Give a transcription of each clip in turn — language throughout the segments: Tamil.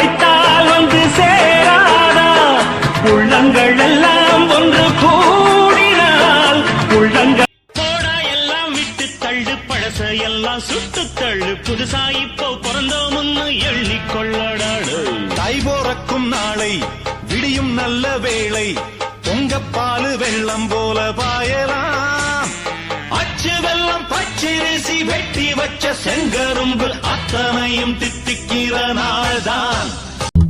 உழைத்தால் வந்து சேராதா உள்ளங்கள் எல்லாம் ஒன்று கூடினால் உள்ளங்கள் போடா எல்லாம் விட்டு தள்ளு பழச எல்லாம் சுட்டு தள்ளு புதுசா இப்போ பிறந்தோம்னு எண்ணிக்கொள்ளடாடு தை போறக்கும் நாளை விடியும் நல்ல வேளை பொங்கப்பாலு வெள்ளம் போல பாயலாம் அச்சு வெள்ளம் பச்சரிசி வெட்டி வச்ச செங்கரும்பு அத்தனையும் தித்திக்கிற நாள்தான்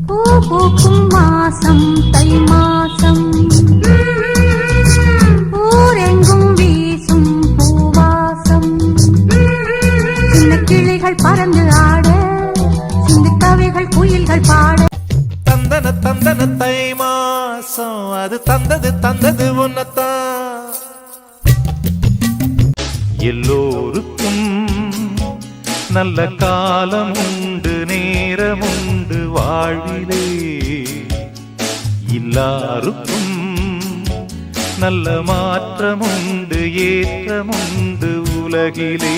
பூ பூக்கும் மாசம் தை மாசம் ஊரெங்கும் வீசும் பூவாசம் சின்ன கிளிகள் பறந்து ஆட சிந்து கவிகள் குயில்கள் பாட தந்தன தந்தன தை மாசம் அது தந்தது உன்னத்தான் எல்லோருக்கும் நல்ல காலம் உண்டு நேரம் உண்டு வாழ்விலே எல்லாருக்கும் நல்ல மாற்றம் உண்டு ஏற்றம் உண்டு உலகிலே